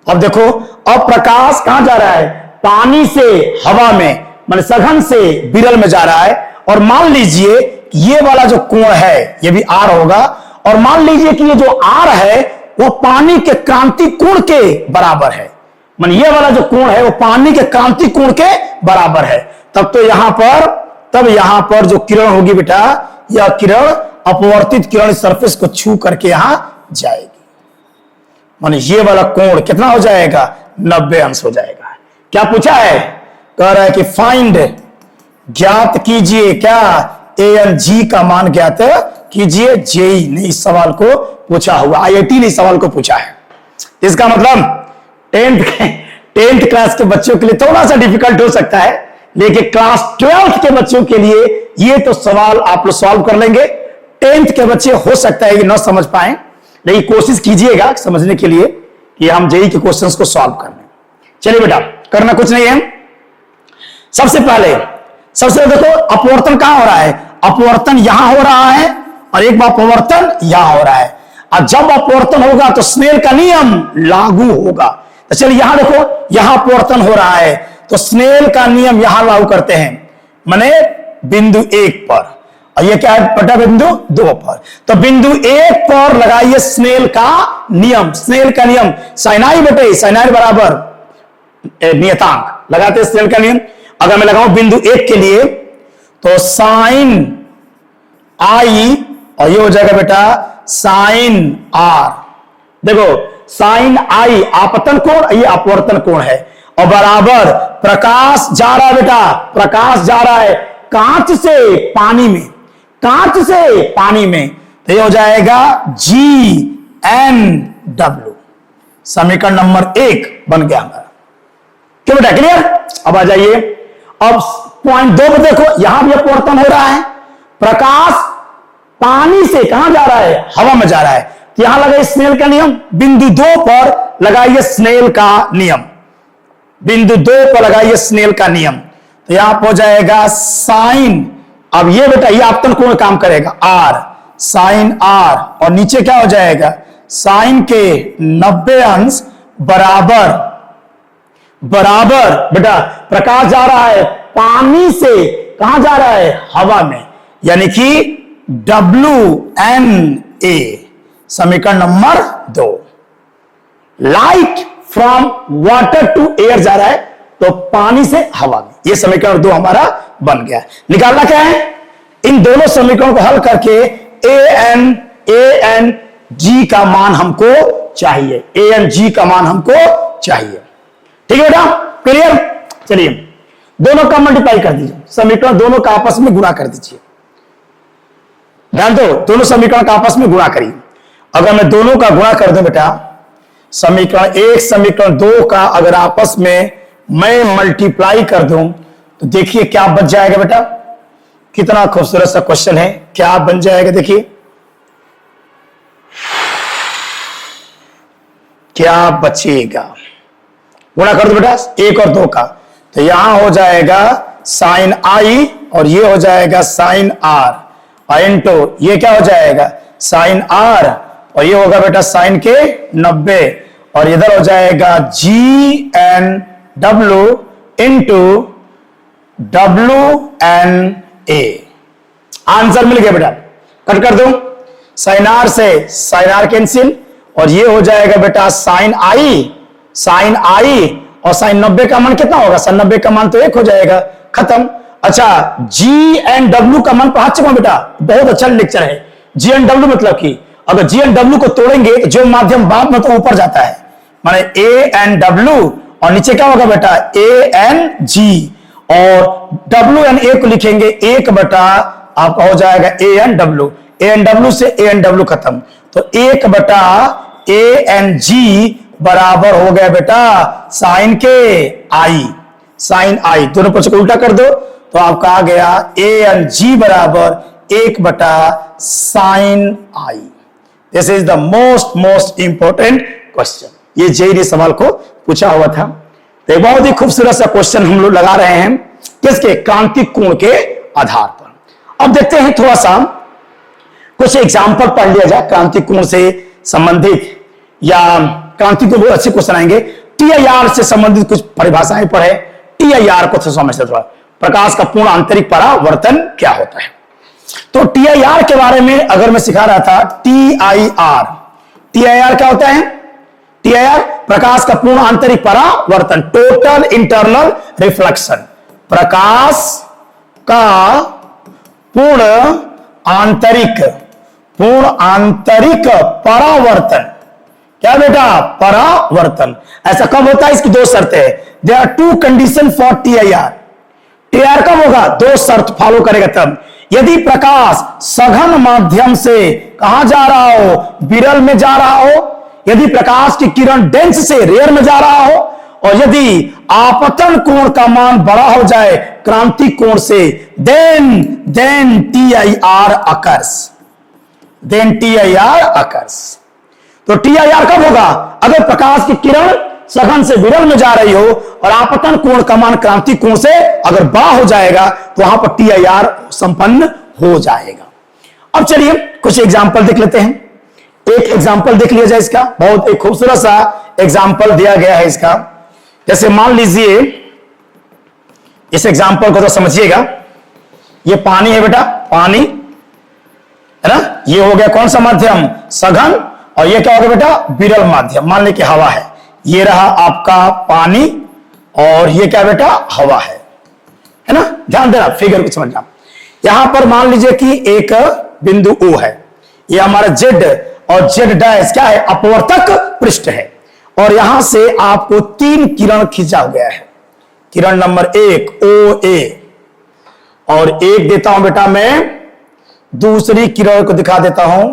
Speaker 1: अब देखो, अब प्रकाश कहां जा रहा है, पानी से हवा में, माने सघन से विरल में जा रहा है। और मान लीजिए ये वाला जो कोण है ये भी आर होगा, और मान लीजिए कि ये जो आर है वो पानी के क्रांतिक कोण के बराबर है, माने ये वाला जो कोण है वो पानी के क्रांतिक कोण के बराबर है। तब तो यहां पर जो किरण होगी बेटा, यह किरण अपवर्तित किरण सरफेस को छू करके यहां जाएगी, माने ये वाला कोण कितना हो जाएगा, 90 अंश हो जाएगा। क्या पूछा है, कह रहा है कि फाइंड, ज्ञात कीजिए, क्या, एएनजी का मान ज्ञात कीजिए। जेई ने इस सवाल को पूछा हुआ, आईआईटी ने इस सवाल को पूछा है। इसका मतलब 10th क्लास के बच्चों के लिए थोड़ा सा डिफिकल्ट हो सकता है, लेकिन क्लास 12th के बच्चों के लिए ये तो सवाल आप लोग सॉल्व कर लेंगे। 10th के बच्चे हो सकता है कि ना समझ पाए, लेकिन कोशिश कीजिएगा समझने के लिए कि हम जेई के क्वेश्चंस को सॉल्व कर लें। चलिए बेटा, करना कुछ नहीं है। सबसे पहले देखो अपवर्तन कहां हो रहा है, अपवर्तन यहां हो रहा है, और एक बार अपवर्तन यहां हो रहा है। और जब अपवर्तन होगा तो स्नेल का नियम लागू होगा। तो चलिए यहां देखो, यहां अपवर्तन हो रहा है, तो स्नेल का नियम यहां लागू करते हैं, माने बिंदु 1 पर, और ये क्या है बेटा, बिंदु 2 पर। तो बिंदु 1 पर लगाइए स्नेल का नियम, स्नेल का नियम, साइनाई बटे साइनाई बराबर नियतांक, लगाते स्नेल का नियम। अगर मैं लगाऊं बिंदु 1 के लिए, तो साइन आई, और ये हो जाएगा बेटा साइन आर। देखो साइन आई आपतन कोण, ये अपवर्तन कोण है, और बराबर प्रकाश जा रहा है बेटा, प्रकाश जा रहा है कांच से पानी में, कांच से पानी में, तो ये हो जाएगा GNW। समीकरण नंबर 1 बन गया हमारा। क्यों बेटा, क्लियर? अब आ जाइए, अब पॉइंट 2 पर देखो, यहां भी अपवर्तन हो रहा है। प्रकाश पानी से कहां जा रहा है? हवा में जा रहा है। तो यहां लगाइए स्नेल का नियम, बिंदु 2 पर लगाइए स्नेल का नियम, बिंदु 2 पर लगाइए स्नेल का नियम। तो यहां पर हो जाएगा साइन, अब ये बेटा ये आपतन कोण काम करेगा R, साइन R, और नीचे क्या हो जाएगा? साइन के 90 अंश बराबर बेटा प्रकाश जा रहा है पानी से कहां जा रहा है? हवा में, यानी कि WNA। समीकरण number 2, light from water to air जा रहा है, तो पानी से हवा में। यह समीकरण 2 हमारा बन गया। निकालना क्या है? इन दोनों समीकरणों को हल करके AN G का मान हमको चाहिए, AN G का मान हमको चाहिए। ठीक है बेटा, क्लियर? चलिए दोनों का मल्टीप्लाई कर दीजिए, समीकरण दोनों का आपस में गुणा कर दीजिए। ध्यान दो, दोनों समीकरण का आपस में गुणा करिए। अगर मैं दोनों का गुणा कर दूं बेटा, समीकरण 1 समीकरण 2 का अगर आपस में मैं मल्टीप्लाई कर दूं, तो देखिए क्या बच जाएगा बेटा। कितना खूबसूरत सा क्वेश्चन है, क्या बन जाएगा? देखिए क्या बचेगा, गुणा कर दो बेटा 1 और 2 का, तो यहां हो जाएगा साइन I और ये हो जाएगा साइन R, और इंटू ये क्या हो जाएगा? साइन R, और ये होगा बेटा साइन के 90, और इधर हो जाएगा GNW इंटू WNA। आंसर मिल गया बेटा, कट कर दो, साइन R से साइन R कैंसिल, और ये हो जाएगा बेटा साइन I और साइन 90 का मान कितना होगा? साइन 90 का मान तो 1 हो जाएगा, खत्म। अच्छा, GNW का मान पढ़ा चुका हूं बेटा, बहुत अच्छा लेक्चर है। GNW मतलब कि अगर GNW को तोड़ेंगे तो जो माध्यम बाद में तो ऊपर जाता है, माने ANW, और नीचे क्या होगा बेटा? ANG, और WNA को लिखेंगे 1 बटा आपका हो जाएगा ANW से ANW खत्म, तो 1 बटा ANG बराबर हो गया बेटा साइन के साइन I। दोनों पक्ष को उल्टा कर दो तो आपका आ गया ANG बराबर 1 बटा sine I। This is the most important question. ये जेई ने सवाल को पूछा हुआ था। तो बहुत ही खूबसूरत सा क्वेश्चन हम लोग लगा रहे हैं, किसके? क्रांतिक कोण के आधार पर। अब देखते हैं थोड़ा सा कुछ एग्जाम्पल पढ़ लिया जाए क्रांतिक कोण से संबंधित, या क्रांतिक कोण बहुत अच्छे क्वेश्चन आएंगे। TIR से संबंधित कुछ परिभाषाएं पढ़े, TIR को समझते थोड़ा, प्रकाश का पूर्ण आंतरिक परावर्तन क्या होता है। तो TIR के बारे में अगर मैं सिखा रहा था, TIR क्या होता है? TIR प्रकाश का पूर्ण आंतरिक परावर्तन, टोटल इंटरनल रिफ्लेक्शन, प्रकाश का पूर्ण आंतरिक परावर्तन। क्या बेटा? परावर्तन। ऐसा कब होता है? इसकी 2 शर्तें हैं। There are 2 condition for TIR। TIR कब होगा? 2 शर्त फॉलो करेगा तब। यदि प्रकाश सघन माध्यम से कहां जा रहा हो? विरल में जा रहा हो। यदि प्रकाश की किरण डेंस से रेयर में जा रहा हो, और यदि आपतन कोण का मान बड़ा हो जाए क्रांतिक कोण से, देन TIR अकर्स। तो TIR कब होगा? अगर प्रकाश की किरण सघन से विरल में जा रही हो और आपतन कोण का मान क्रांतिक कोण से अगर बड़ा हो जाएगा, तो वहां पर TIR संपन्न हो जाएगा। अब चलिए कुछ एग्जाम्पल देख लेते हैं। एक एग्जाम्पल देख लिया जाए इसका, बहुत एक खूबसूरत सा एग्जाम्पल दिया गया है इसका। जैसे मान लीजिए, इस एग्जाम्पल को तो समझिएगा, ये पानी है बेटा, पानी है ना, ये हो गया कौन सा माध्यम? सघन, और ये क्या हो गया बेटा? विरल माध्यम। मान ली कि हवा है, ये रहा आपका पानी, और ये क्या बेटा? हवा है ना। ध्यान देना, फिगर को समझना। यहां पर मान लीजिए कि एक बिंदु O है, ये हमारा Z, और Z डैश क्या है? अपवर्तक पृष्ठ है, और यहां से आपको 3 किरण खींचा गया है। किरण नंबर 1 OA, और एक देता हूं बेटा मैं दूसरी किरण को दिखा देता हूं।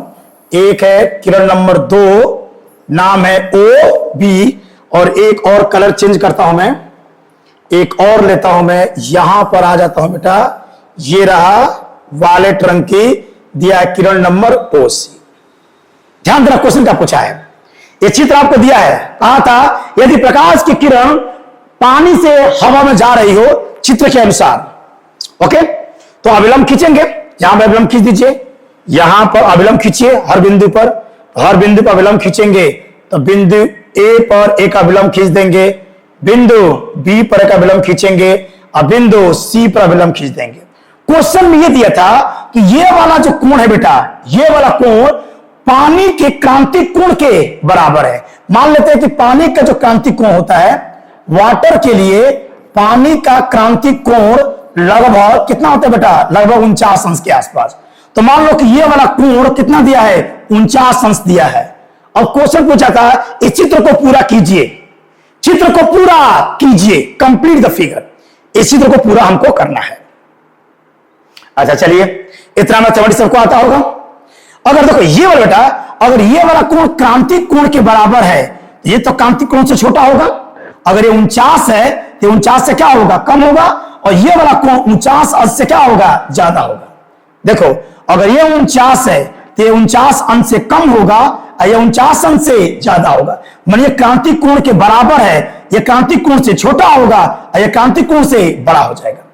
Speaker 1: एक है किरण नंबर 2, नाम है ओ बी, और एक और कलर चेंज करता हूं मैं, एक और लेता हूं मैं, यहां पर आ जाता हूं बेटा, ये रहा वायलेट रंग की दिया है किरण नंबर ओ सी। ध्यान देना, क्वेश्चन क्या पूछा है, ये चित्र आपको दिया है, कहा था यदि प्रकाश की किरण पानी से हवा में जा रही हो चित्र के अनुसार, ओके, तो अभिलंब खींचेंगे, यहां पर अभिलंब खींच दीजिए, यहां पर अभिलंब खींचिए हर बिंदु पर, हर बिंदु पर अभिलंब खींचेंगे तो बिंदु ए पर एक अभिलंब खींच देंगे, बिंदु बी पर एक अभिलंब खींचेंगे और बिंदु सी पर अभिलंब खींच देंगे। क्वेश्चन में यह दिया था कि यह वाला जो कोण है बेटा, यह वाला कोण पानी के क्रांतिक कोण के बराबर है। मान लेते हैं कि पानी का जो क्रांतिक कोण होता है, वाटर के लिए पानी का क्रांतिक कोण लगभग कितना होता है बेटा, लगभग 49 अंश के आसपास। तो मान लो कि यह वाला कोण कितना दिया है, 49 अंश दिया है। अब क्वेश्चन पूछा था इस चित्र को पूरा कीजिए, चित्र को पूरा कीजिए, कंप्लीट द फिगर, इस चित्र को पूरा हमको करना है। अच्छा चलिए, इतना मैथमेटिक्स सबको आता होगा। अगर देखो ये वाला बेटा, अगर ये वाला कोण क्रांतिक कोण के बराबर है, ये तो क्रांतिक कोण से छोटा होगा। अगर ये 49 है तो 49 से क्या होगा, कम होगा, और ये वाला कोण 49 अंश से क्या होगा, ज्यादा होगा। देखो अगर ये 49 है तो ये 49 अंश से कम होगा, और ये 49 अंश से ज्यादा होगा। मान ये क्रांतिक कोण के बराबर है, ये क्रांतिक कोण से छोटा होगा और ये क्रांतिक कोण से बड़ा हो जाएगा।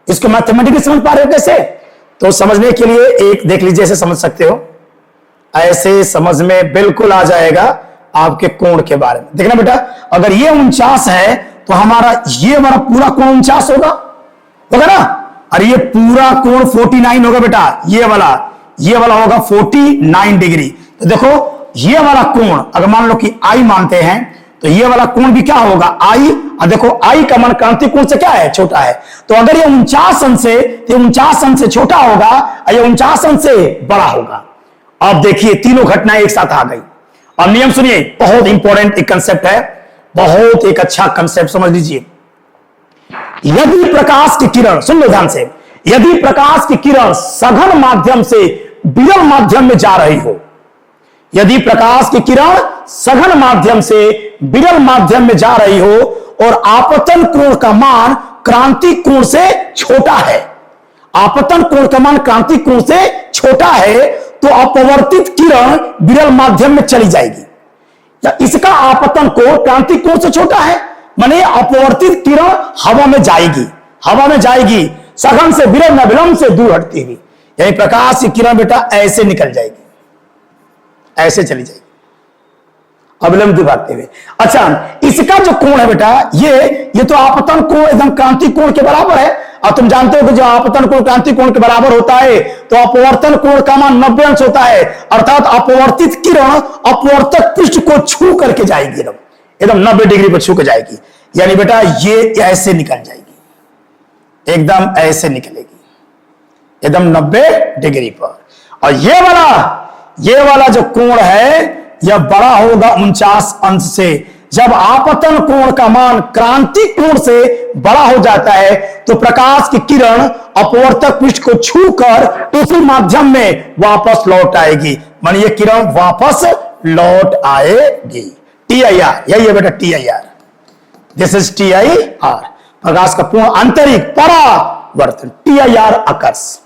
Speaker 1: इसको मैथमेटिकली समझ पा रहे हो कैसे? तो समझने के लिए एक देख लीजिए, ऐसे समझ सकते हो, ऐसे समझ में बिल्कुल आ जाएगा आपके कोण के बारे में। देखना बेटा, अगर ये 49 है तो हमारा ये हमारा पूरा कोण 49 होगा ना, और ये पूरा कोण 49 होगा बेटा, ये वाला होगा 49 डिग्री। तो देखो ये वाला कोण अगर मान लो कि आई मानते हैं तो ये वाला कोण भी क्या होगा, आई, और देखो आई का मान क्रांतिक कोण से क्या है, छोटा है। तो अगर ये 49 अंश से, 49 अंश से छोटा होगा और ये 49 अंश से बड़ा होगा। अब देखिए तीनों घटनाएं एक साथ आ गई। और नियम सुनिए, बहुत इंपॉर्टेंट एक कंसेप्ट है, बहुत एक अच्छा कंसेप्ट समझ लीजिए। यदि प्रकाश की किरण, सुन लो ध्यान से, यदि प्रकाश की किरण सघन माध्यम से विरल माध्यम में जा रही हो, यदि प्रकाश की किरण सघन माध्यम से विरल माध्यम में जा रही हो और आपतन कोण का मान क्रांतिक कोण से छोटा है, आपतन कोण का मान क्रांतिक कोण से छोटा है, तो अपवर्तित किरण विरल माध्यम में चली जाएगी। या इसका आपतन कोण क्रांतिक कोण से छोटा है, माने अपवर्तित किरण हवा में जाएगी, हवा में जाएगी, सघन से विरल में विलंब से दूर हटती हुई। यानी प्रकाश की किरण बेटा ऐसे निकल जाएगी, ऐसे चली जाएगी अविलंब भागते हुए। अच्छा, इसका जो कोण है बेटा, ये तो आपतन कोण एकदम क्रांतिक कोण के बराबर है। और तुम जानते हो कि जो आपतन कोण क्रांतिक कोण के बराबर होता है तो अपवर्तन कोण का मान 90 अंश होता है, अर्थात अपवर्तित किरण अपवर्तक पृष्ठ को छू करके जाएगी, एकदम 90 डिग्री पर छू कर जाएगी। यानी बेटा ये ऐसे निकल जाएगी, एकदम ऐसे निकलेगी, एकदम 90 डिग्री पर। और ये वाला जो कोण है यह बड़ा होगा 49 अंश से। जब आपतन कोण का मान क्रांतिक कोण से बड़ा हो जाता है तो प्रकाश की किरण अपवर्तक पृष्ठ को छूकर उसी माध्यम में वापस लौट आएगी, माने ये किरण वापस लौट आएगी। TIR, यही है बेटा TIR, दिस इज TIR, प्रकाश का पूर्ण आंतरिक परावर्तन, TIR अकर्स।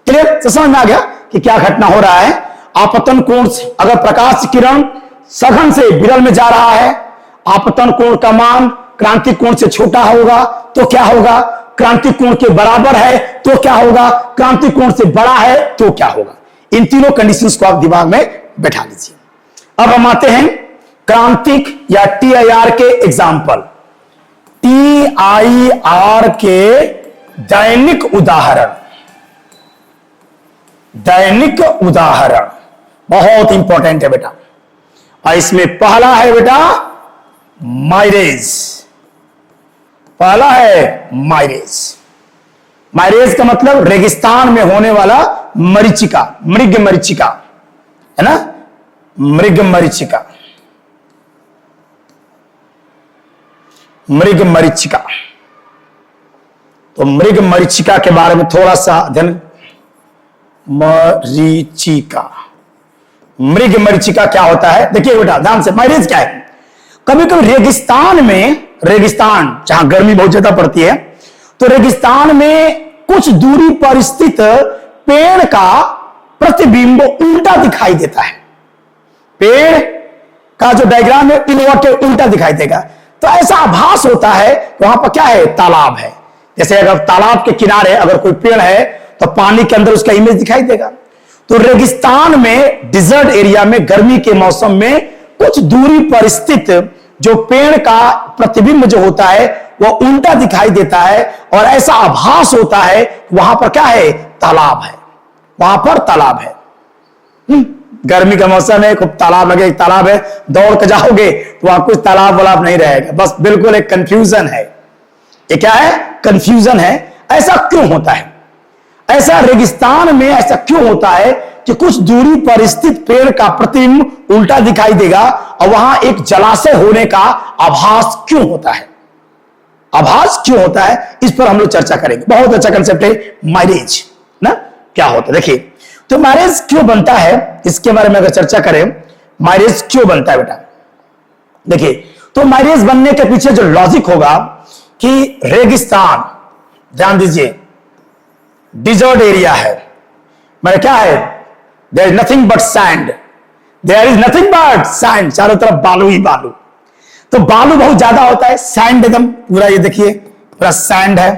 Speaker 1: क्लियर, समझ में आ गया कि क्या घटना हो रहा है। आपतन कोण से अगर प्रकाश किरण सघन से विरल में जा रहा है, आपतन कोण का मान क्रांतिक कोण से छोटा होगा तो क्या होगा, क्रांतिक कोण के बराबर है तो क्या होगा, क्रांतिक कोण से बड़ा है तो क्या होगा। इन तीनों कंडीशंस को आप दिमाग में बैठा लीजिए। अब हम आते हैं क्रांतिक या TIR के एग्जाम्पल। TIR के दैनिक उदाहरण, दैनिक उदाहरण बहुत इंपॉर्टेंट है बेटा। और इसमें पहला है बेटा माइरेज, पहला है माइरेज। माइरेज का मतलब रेगिस्तान में होने वाला मरीचिका, मृग मरीचिका है ना, मृग मरीचिका, मृग मरीचिका। तो मृग मरीचिका के बारे में थोड़ा सा अध्ययन मरीचिका। मृग मरीचिका क्या होता है? देखिए बेटा ध्यान से, माइलेज क्या है? कभी कभी रेगिस्तान में, रेगिस्तान जहां गर्मी बहुत ज्यादा पड़ती है, तो रेगिस्तान में कुछ दूरी पर स्थित पेड़ का प्रतिबिंब उल्टा दिखाई देता है। पेड़ का जो डायग्राम है इन्वर्टेड उल्टा दिखाई देगा, तो ऐसा आभास होता है वहां पर क्या है? तालाब है। जैसे अगर तालाब के किनारे अगर कोई पेड़ है तो पानी के अंदर उसका इमेज दिखाई देगा। तो रेगिस्तान में, डिजर्ट एरिया में, गर्मी के मौसम में कुछ दूरी पर स्थित जो पेड़ का प्रतिबिंब जो होता है वह उल्टा दिखाई देता है, और ऐसा आभास होता है वहां पर क्या है? तालाब है, वहां पर तालाब है। गर्मी का मौसम है, खूब तालाब लगे, तालाब है, दौड़ के जाओगे तो वहां कुछ तालाब वालाब नहीं रहेगा, बस बिल्कुल एक कंफ्यूजन है। ये क्या है? कंफ्यूजन है। ऐसा क्यों होता है? ऐसा रेगिस्तान में ऐसा क्यों होता है कि कुछ दूरी पर स्थित पेड़ का प्रतिबिंब उल्टा दिखाई देगा और वहां एक जलाशय होने का आभास क्यों होता है? आभास क्यों होता है, इस पर हम लोग चर्चा करेंगे। बहुत अच्छा कंसेप्ट है माइलेज ना, क्या होता है। देखिए तो माइलेज क्यों बनता है, इसके बारे में अगर चर्चा करें, माइलेज क्यों बनता है बेटा? देखिए तो माइलेज बनने के पीछे जो लॉजिक होगा कि रेगिस्तान, ध्यान दीजिए, डिजर्ट एरिया है, मतलब क्या है? There is nothing but sand, there is nothing but sand, चारों तरफ बालू ही बालू। तो बालू बहुत ज्यादा होता है, सैंड एकदम पूरा, ये देखिए पूरा सैंड है।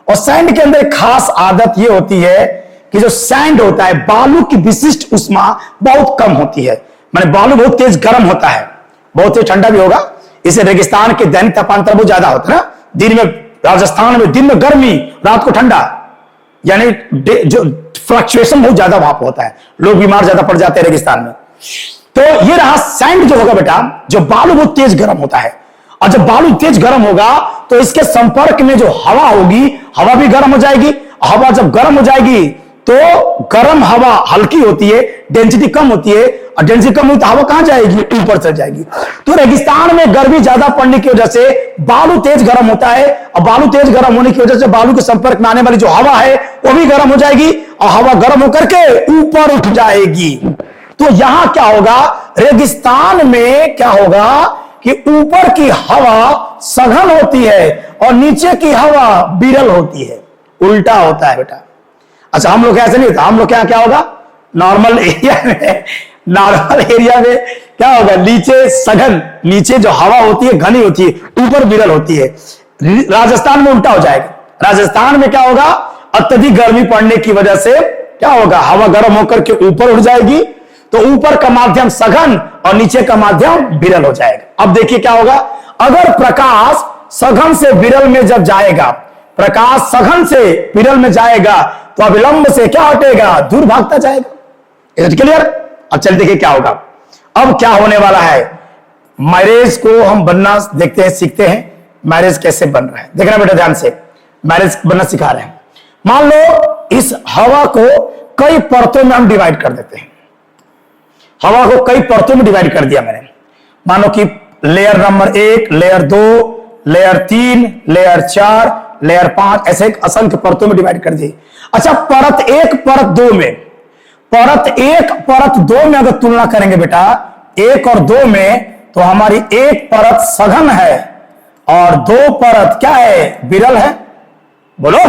Speaker 1: और सैंड के अंदर एक खास आदत ये होती है कि जो सैंड होता है, बालू की विशिष्ट उष्मा बहुत कम होती है, माने बालू बहुत तेज गर्म होता है, बहुत तेज ठंडा भी होगा। इसे रेगिस्तान के दैनिक तापमान बहुत ज्यादा होता है ना, दिन में राजस्थान में दिन में गर्मी, रात को ठंडा, यानी जो फ्लक्चुएशन बहुत ज्यादा वहां पर होता है, लोग बीमार ज्यादा पड़ जाते हैं रेगिस्तान में। तो ये रहा सैंड जो होगा बेटा, जो बालू बहुत तेज गर्म होता है, और जब बालू तेज गर्म होगा तो इसके संपर्क में जो हवा होगी, हवा भी गर्म हो जाएगी। हवा जब गर्म हो जाएगी तो गर्म हवा हल्की होती है, डेंसिटी कम होती है, और डेंसिटी कम हुई तो हवा कहां जाएगी? ऊपर चल जाएगी। तो रेगिस्तान में गर्मी ज्यादा पड़ने की वजह से बालू तेज गर्म होता है, और बालू तेज गर्म होने की वजह से बालू के संपर्क में आने वाली जो हवा है वो भी गर्म हो जाएगी, और हवा गर्म होकर के ऊपर उठ जाएगी। तो यहां क्या होगा? रेगिस्तान में क्या होगा कि ऊपर की हवा सघन होती है और नीचे की हवा विरल होती है, उल्टा होता है बेटा। अच्छा हम लोग ऐसे नहीं होता, हम लोग क्या क्या होगा? नॉर्मल एरिया में, नॉर्मल एरिया में क्या होगा? नीचे सघन, नीचे जो हवा होती है घनी होती है, ऊपर विरल होती है। राजस्थान में उल्टा हो जाएगा। राजस्थान में क्या होगा? अत्यधिक गर्मी पड़ने की वजह से क्या होगा? हवा गर्म होकर के ऊपर उठ जाएगी, तो ऊपर का माध्यम सघन और नीचे का माध्यम विरल हो जाएगा। अब देखिए क्या होगा? अगर प्रकाश सघन से विरल में जब जाएगा, प्रकाश सघन से विरल में जाएगा तो अविलंब से क्या हटेगा? दूर भागता जाएगा। क्लियर? अब चलिए देखिए क्या होगा। अब क्या होने वाला है? मैरिज को हम बनना देखते हैं, सीखते हैं मैरिज कैसे बन रहा है। देखना बेटा ध्यान से, मैरिज बनना सिखा रहे हैं। मान लो इस हवा को कई परतों में हम डिवाइड कर देते हैं। हवा को कई परतों में डिवाइड कर दिया मैंने। मानो कि layer number 1, layer 2, layer 3, layer 4, layer 5, ऐसे एक असंख्य परतों में डिवाइड कर दी। अच्छा परत 1 परत 2 में, परत 1 परत 2 में अगर तुलना करेंगे बेटा 1 और 2 में, तो हमारी 1 परत सघन है और 2 परत क्या है? विरल है। बोलो।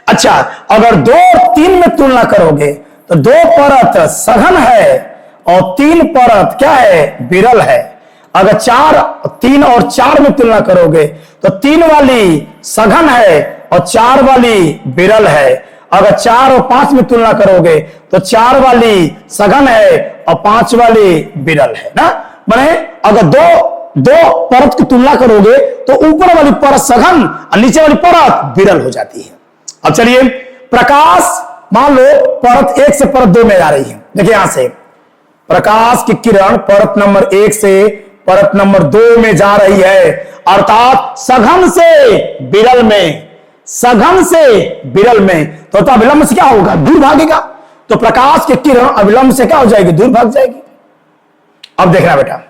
Speaker 1: अच्छा अगर 2 और 3 में तुलना करोगे तो 2 परत सघन है और 3 परत क्या है? विरल है। अगर 3 और 4 में तुलना करोगे तो 3 वाली सघन है और 4 वाली विरल है। अगर 4 और 5 में तुलना करोगे तो 4 वाली सघन है और 5 वाली विरल है ना। माने अगर दो परत की तुलना करोगे तो ऊपर वाली परत सघन और नीचे वाली परत विरल हो जाती है। अब चलिए प्रकाश मान लो परत 1 से परत 2 में आ रही है। देखिए यहां से प्रकाश की किरण परत नंबर 1 से परत नंबर 2 में जा रही है, अर्थात सघन से विरल में, सघन से विरल में, तो अविलंब से क्या होगा? दूर भागेगा। तो प्रकाश की किरण अविलंब से क्या हो जाएगी? दूर भाग जाएगी। अब देखना बेटा,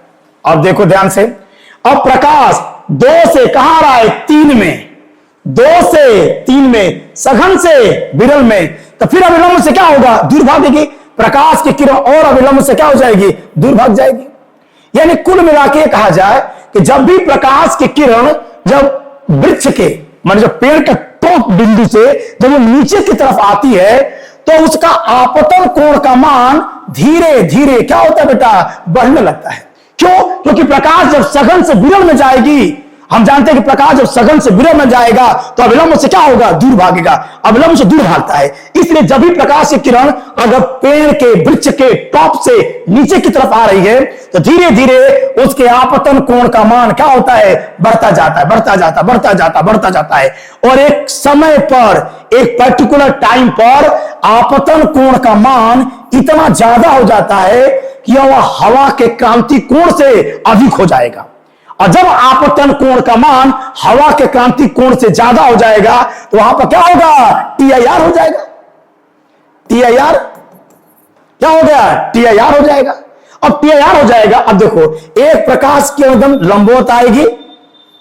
Speaker 1: अब देखो ध्यान से। अब प्रकाश 2 से कहां आ रहा है? 3 में, 2 से 3 में, सघन से विरल में। तो फिर अविलंब से क्या होगा, दूर भागेगी। प्रकाश की किरण और अविलंब से क्या हो जाएगी, दूर भाग जाएगी। यानी कुल मिला के कहा जाए कि जब भी प्रकाश की किरण जब वृक्ष के मान जब पेड़ के टॉप बिंदु से जब वो नीचे की तरफ आती है तो उसका आपतन कोण का मान धीरे धीरे क्या होता है बेटा, बढ़ने लगता है। क्यों? क्योंकि प्रकाश जब सघन से विरल में जाएगी, हम जानते हैं कि प्रकाश जब सघन से विरल में जाएगा तो अविलंब से क्या होगा, दूर भागेगा, अविलंब से दूर भागता है। इसलिए जब भी प्रकाश की किरण अगर पेड़ के वृक्ष के टॉप से नीचे की तरफ आ रही है तो धीरे धीरे उसके आपतन कोण का मान क्या होता है, बढ़ता जाता है, बढ़ता जाता, बढ़ता जाता, बढ़ता जाता है। और एक समय पर, एक पर्टिकुलर टाइम पर आपतन कोण का मान इतना ज्यादा हो जाता है कि वह हवा के क्रांति कोण से अधिक हो जाएगा। और जब आपतन कोण का मान हवा के क्रांति कोण से ज्यादा हो जाएगा तो वहां पर क्या होगा, TIR हो जाएगा। TIR क्या हो गया, TIR हो जाएगा। अब TIR हो जाएगा, अब देखो एक प्रकाश की एकदम लंबवत आएगी,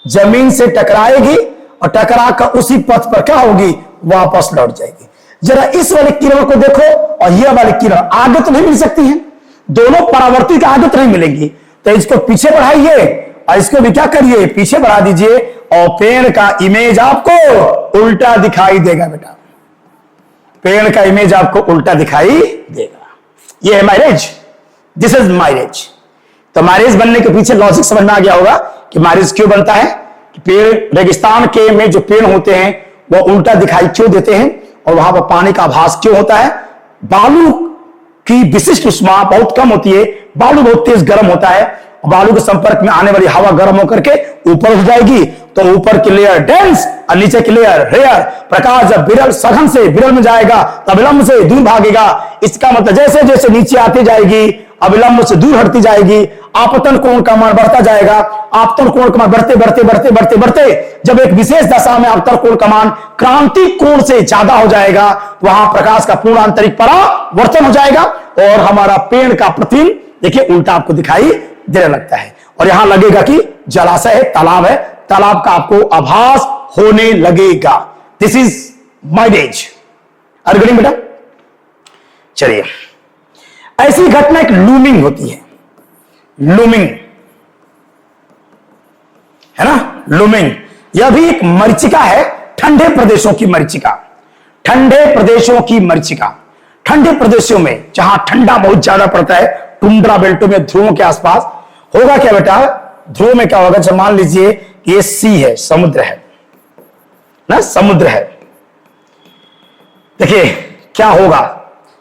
Speaker 1: जमीन से टकराएगी और टकरा कर उसी पथ पर क्या होगी, वापस लौट जाएगी। जरा इस वाली किरण को देखो और यह वाली किरण आगे तो नहीं मिल सकती है, दोनों परावर्तित आगे तो नहीं मिलेंगी। तो इसको पीछे बढ़ाइए और इसको भी क्या करिए, पीछे बढ़ा दीजिए और पेड़ का इमेज आपको उल्टा दिखाई देगा बेटा, पेड़ का इमेज आपको उल्टा दिखाई देगा। ये है माइलेज, दिस इज माइलेज। तो माइलेज बनने के पीछे लॉजिक समझ में आ गया होगा कि माइलेज क्यों बनता है, कि पेड़ रेगिस्तान के में जो पेड़ होते हैं वो उल्टा दिखाई क्यों देते हैं और वहां पर पानी का आभास क्यों होता है। बालू की विशिष्ट उष्मा बहुत कम होती है, बालू बहुत तेज गर्म होता है, बालू के संपर्क में आने वाली हवा गर्म होकर के ऊपर उठ जाएगी तो ऊपर की लेयर डेंस और नीचे की लेयर रेयर। प्रकाश जब विरल सघन से विरल में जाएगा तो अविलंब से दूर भागेगा। इसका मतलब जैसे जैसे नीचे आती जाएगी अविलंब से दूर हटती जाएगी, आपतन कोण का मान बढ़ता जाएगा। आपतन कोण का मान बढ़ते बढ़ते बढ़ते बढ़ते बढ़ते जब एक विशेष दशा में आपतन कोण का मान क्रांति कोण से ज्यादा हो जाएगा, वहां प्रकाश का पूर्ण आंतरिक परावर्तन हो जाएगा और हमारा पेड़ का प्रतिबिंब देखिए उल्टा आपको दिखाई देने लगता है। और यहां लगेगा कि जलाशय है, तालाब है, तालाब का आपको आभास होने लगेगा। This is mileage. अरगड़िंग बेटा, चलिए ऐसी घटना एक लूमिंग होती है, लूमिंग है ना, लूमिंग। यह भी एक मरीचिका है, ठंडे प्रदेशों की मरीचिका, ठंडे प्रदेशों की मरीचिका। ठंडे प्रदेशों में जहां ठंडा बहुत ज्यादा पड़ता है, टुंड्रा बेल्टों में, ध्रुवों के आसपास होगा क्या बेटा, ध्रुव में क्या होगा, जब मान लीजिए ये सी है, समुद्र है ना, समुद्र है। देखिए क्या होगा,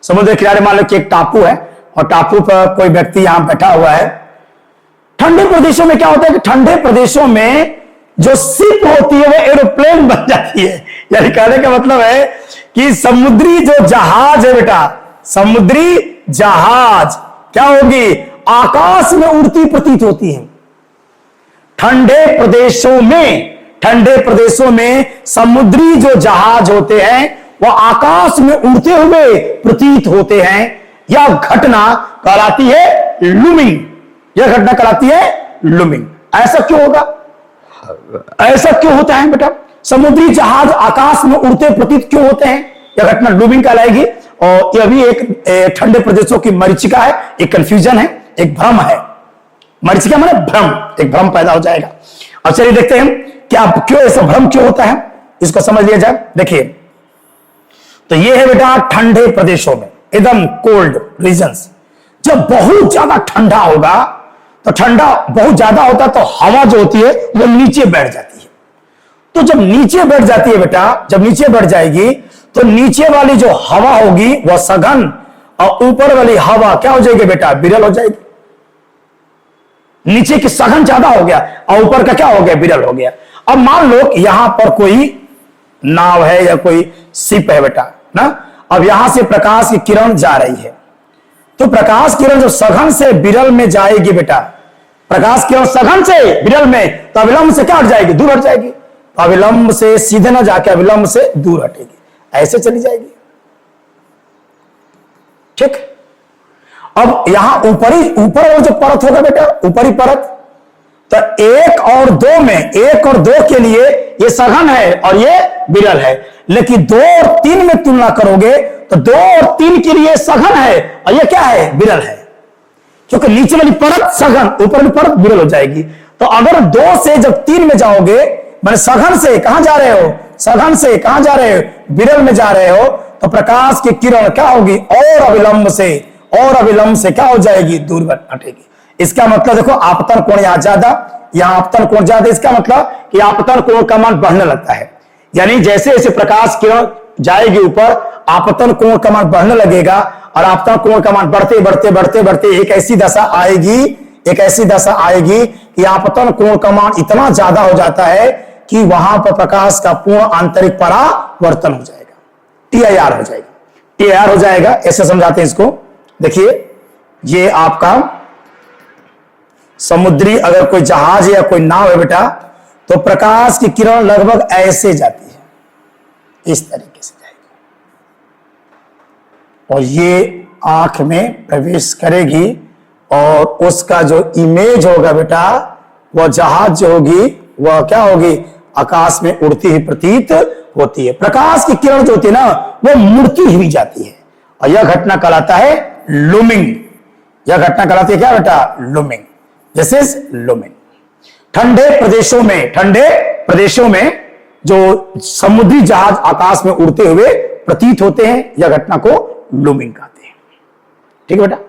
Speaker 1: समुद्र किनारे मान लो कि एक टापू है और टापू पर कोई व्यक्ति यहां बैठा हुआ है। ठंडे प्रदेशों में क्या होता है कि ठंडे प्रदेशों में जो शिप होती है वो एरोप्लेन बन जाती है। यानी कहने का मतलब है कि समुद्री जो जहाज है बेटा, समुद्री जहाज क्या होगी, आकाश में उड़ती प्रतीत होती है। ठंडे प्रदेशों में, ठंडे प्रदेशों में समुद्री जो जहाज होते हैं वह आकाश में उड़ते हुए प्रतीत होते हैं। यह घटना कहलाती है लूमिंग, यह घटना कहलाती है लूमिंग। ऐसा क्यों होगा, ऐसा क्यों होता है बेटा, समुद्री जहाज आकाश में उड़ते प्रतीत क्यों होते हैं, यह घटना लूमिंग कहलाएगी। और यह भी एक ठंडे प्रदेशों की मरीचिका है, एक कंफ्यूजन है, एक भ्रम है। मरीचिका माने भ्रम, एक भ्रम पैदा हो जाएगा। अब चलिए देखते हैं क्या क्यों ऐसा भ्रम क्यों होता है, इसको समझ लिया जाए। देखिए तो ये है बेटा ठंडे प्रदेशों में, एकदम कोल्ड रीजन्स। जब बहुत ज्यादा ठंडा होगा तो ठंडा बहुत ज्यादा होता है तो हवा जो होती है वो नीचे बैठ जाती है। तो जब नीचे बैठ जाती है बेटा, जब नीचे बैठ जाएगी तो नीचे वाली जो हवा होगी वह सघन और ऊपर वाली हवा क्या हो जाएगी बेटा, विरल हो जाएगी। नीचे की सघन ज्यादा हो गया और ऊपर का क्या हो गया, विरल हो गया। अब मान लो यहां पर कोई नाव है या कोई शिप है बेटा ना, अब यहां से प्रकाश की किरण जा रही है तो प्रकाश किरण जो सघन से विरल में जाएगी बेटा, प्रकाश किरण सघन से विरल में तो अविलंब से क्या हट जाएगी, दूर हट जाएगी। तो अविलंब से सीधे ना जाके अविलंब से दूर हटेगी, ऐसे चली जाएगी। ठीक, अब यहां ऊपर और जो परत होगा बेटा, ऊपरी परत, तो 1 और 2 में, 1 और 2 के लिए ये सघन है और ये विरल है। लेकिन 2 और 3 में तुलना करोगे तो 2 और 3 के लिए सघन है और ये क्या है, विरल है, क्योंकि नीचे वाली परत सघन, ऊपर वाली परत विरल हो जाएगी। तो अगर 2 से जब 3 में जाओगे, मैंने सघन से कहां जा रहे हो, सघन से कहां जा रहे हो, विरल में जा रहे हो, तो प्रकाश की किरण क्या होगी, और अविलंब से क्या हो जाएगी, दूर हटेगी। इसका मतलब देखो आपतन कोण यहां ज्यादा, यहां आपतन कोण ज्यादा, इसका मतलब कि आपतन कोण का मान बढ़ने लगता है। यानी जैसे जैसे प्रकाश किरण जाएगी ऊपर, आपतन कोण का मान बढ़ने लगेगा, और आपतन कोण का मान बढ़ते बढ़ते बढ़ते बढ़ते एक ऐसी दशा आएगी कि आपतन कोण का मान इतना ज्यादा हो जाता है कि वहां पर प्रकाश का पूर्ण आंतरिक परावर्तन हो जाएगा, TIR हो जाएगा, TIR हो जाएगा। ऐसे समझाते हैं इसको। देखिए ये आपका समुद्री अगर कोई जहाज या कोई नाव है बेटा, तो प्रकाश की किरण लगभग ऐसे जाती है, इस तरीके से जाएगी, और ये आंख में प्रवेश करेगी, और उसका जो इमेज होगा बेटा, वह जहाज जो होगी वह क्या होगी, आकाश में उड़ती हुई प्रतीत होती है। प्रकाश की किरण जो होती है ना, वह मुड़ती हुई जाती है, और यह घटना कहलाता है लूमिंग। यह घटना कहलाती है क्या बेटा, लूमिंग। This is looming. ठंडे प्रदेशों में जो समुद्री जहाज आकाश में उड़ते हुए प्रतीत होते हैं, यह घटना को लूमिंग कहते हैं। ठीक है बेटा।